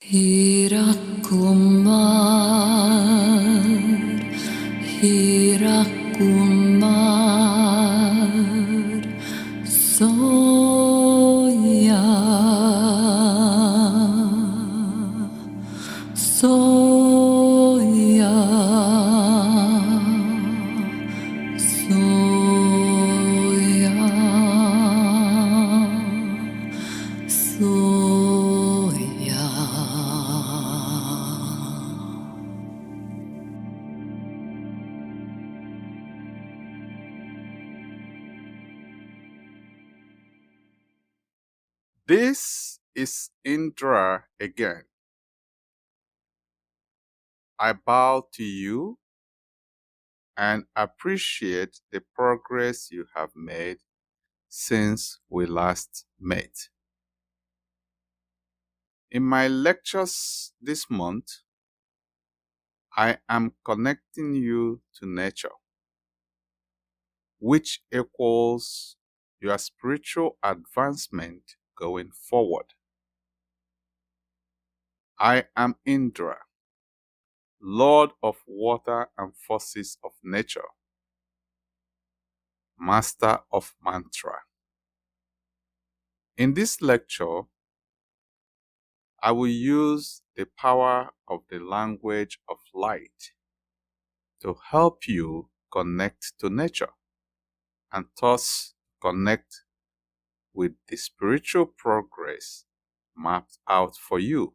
Hirakumar, Soya, Soya, Soya, Soya. This is Indra again. I bow to you and appreciate the progress you have made since we last met. In my lectures this month, I am connecting you to nature, which equals your spiritual advancement going forward. I am Indra, Lord of water and forces of nature, Master of mantra. In this lecture, I will use the power of the language of light to help you connect to nature and thus connect with the spiritual progress mapped out for you.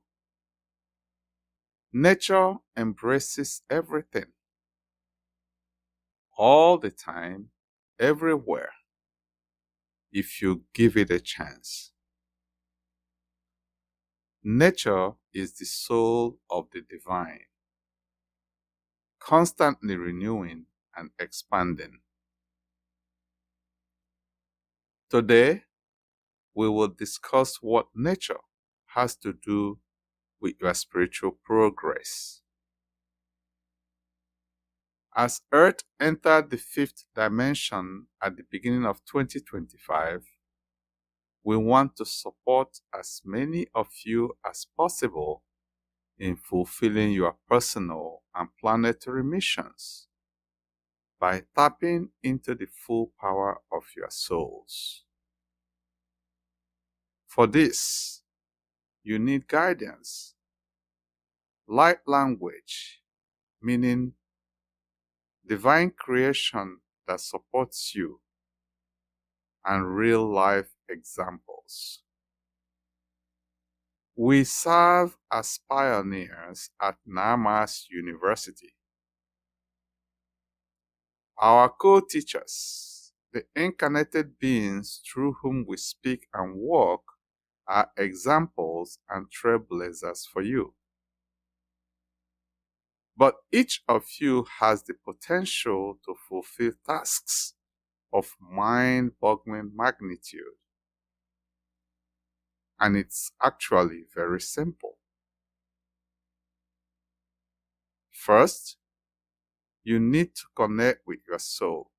Nature embraces everything, all the time, everywhere, if you give it a chance. Nature is the soul of the divine, constantly renewing and expanding. Today, we will discuss what nature has to do with your spiritual progress. As Earth entered the fifth dimension at the beginning of 2025, we want to support as many of you as possible in fulfilling your personal and planetary missions by tapping into the full power of your souls. For this, you need guidance, light language, meaning divine creation that supports you, and real-life examples. We serve as pioneers at Namas University. Our co-teachers, the incarnated beings through whom we speak and work, are examples and trailblazers for you. But each of you has the potential to fulfill tasks of mind-boggling magnitude. And it's actually very simple. First, you need to connect with your soul.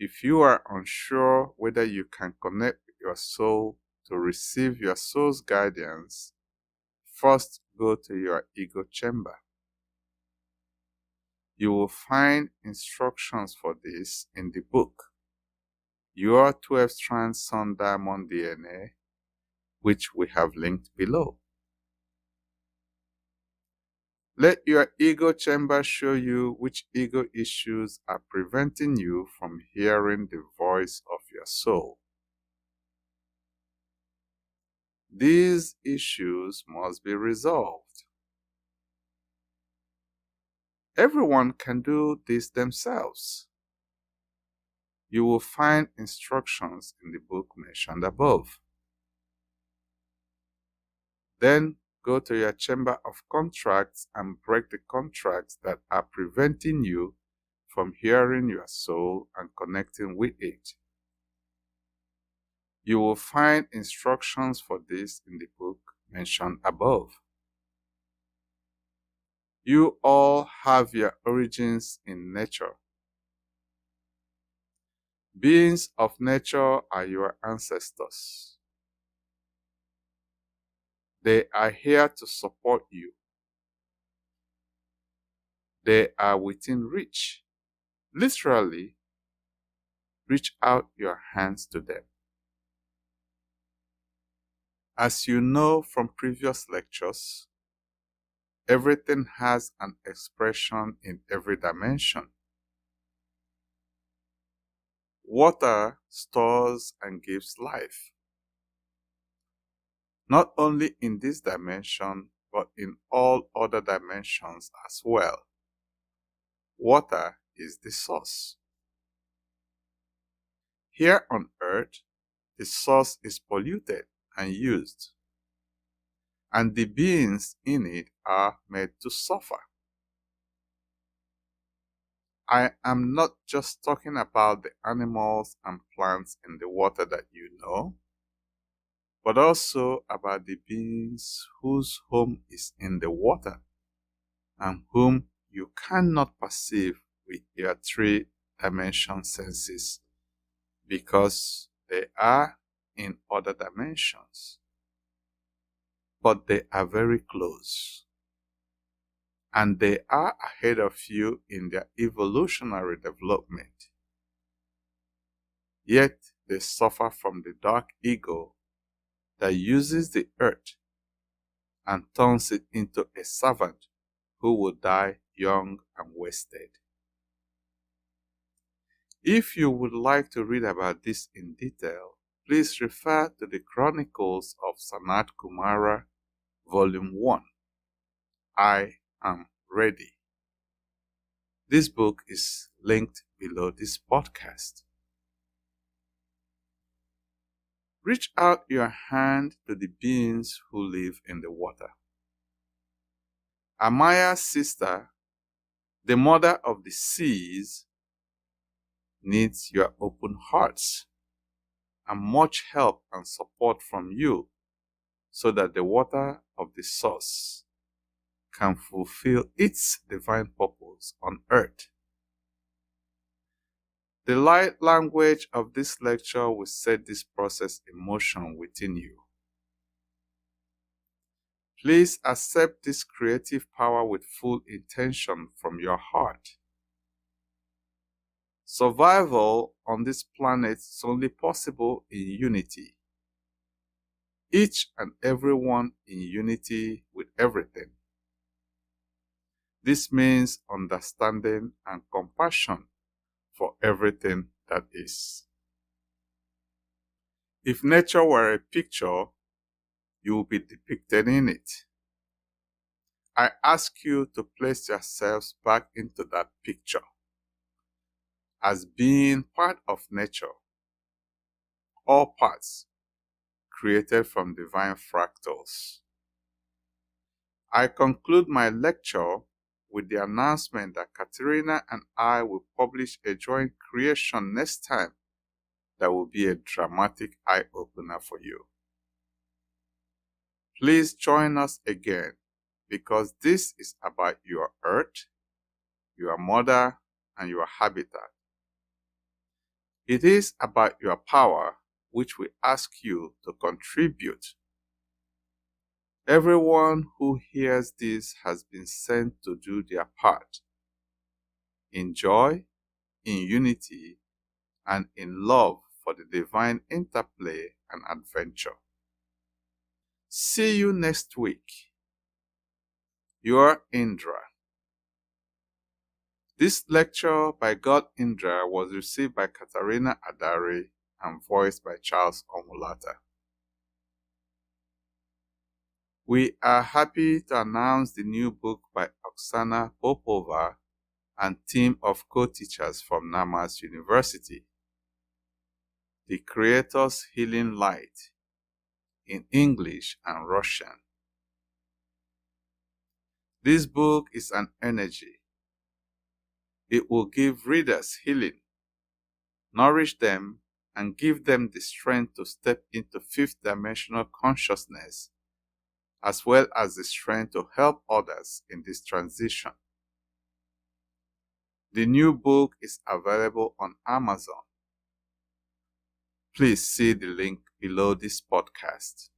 If you are unsure whether you can connect with your soul to receive your soul's guidance, first go to your ego chamber. You will find instructions for this in the book, Your 12-Strand Sun Diamond DNA, which we have linked below. Let your ego chamber show you which ego issues are preventing you from hearing the voice of your soul. These issues must be resolved. Everyone can do this themselves. You will find instructions in the book mentioned above. Then go to your chamber of contracts and break the contracts that are preventing you from hearing your soul and connecting with it. You will find instructions for this in the book mentioned above. You all have your origins in nature. Beings of nature are your ancestors. They are here to support you. They are within reach. Literally, reach out your hands to them. As you know from previous lectures, everything has an expression in every dimension. Water stores and gives life, not only in this dimension, but in all other dimensions as well. Water is the source. Here on earth, the source is polluted and used, and the beings in it are made to suffer. I am not just talking about the animals and plants in the water that you know, but also about the beings whose home is in the water and whom you cannot perceive with your three-dimension senses because they are in other dimensions. But they are very close, and they are ahead of you in their evolutionary development. Yet they suffer from the dark ego that uses the earth and turns it into a servant who will die young and wasted. If you would like to read about this in detail, please refer to the Chronicles of Sanat Kumara, Volume 1. I am ready. This book is linked below this podcast. Reach out your hand to the beings who live in the water. AMAYA's sister, the mother of the seas, needs your open hearts and much help and support from you so that the water of the source can fulfill its divine purpose on earth. The light language of this lecture will set this process in motion within you. Please accept this creative power with full intention from your heart. Survival on this planet is only possible in unity. Each and every one in unity with everything. This means understanding and compassion for everything that is. If nature were a picture, you will be depicted in it. I ask you to place yourselves back into that picture as being part of nature, all parts created from divine fractals. I conclude my lecture with the announcement that Katharina and I will publish a joint creation next time that will be a dramatic eye-opener for you. Please join us again because this is about your earth, your mother, and your habitat. It is about your power, which we ask you to contribute. Everyone who hears this has been sent to do their part. In joy, in unity, and in love for the divine interplay and adventure. See you next week. Your Indra. This lecture by God Indra was received by Katharina Adari and voiced by Charles Omulata. We are happy to announce the new book by Oksana, Popova, and team of co-teachers from Namas University, The Creator's Healing Light, in English and Russian. This book is an energy. It will give readers healing, nourish them, and give them the strength to step into fifth dimensional consciousness, as well as the strength to help others in this transition. The new book is available on Amazon. Please see the link below this podcast.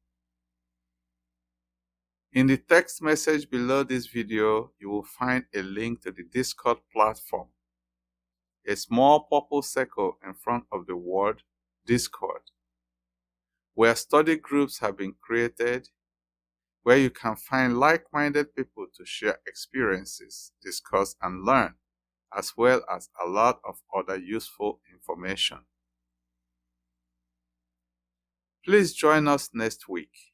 In the text message below this video, you will find a link to the Discord platform. A small purple circle in front of the word Discord, where study groups have been created, where you can find like-minded people to share experiences, discuss, and learn, as well as a lot of other useful information. Please join us next week.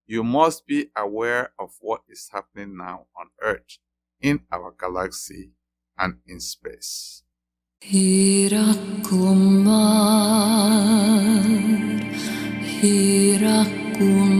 You must be aware of what is happening now on Earth, in our galaxy, and in space. Hirakumar, Hirakumar.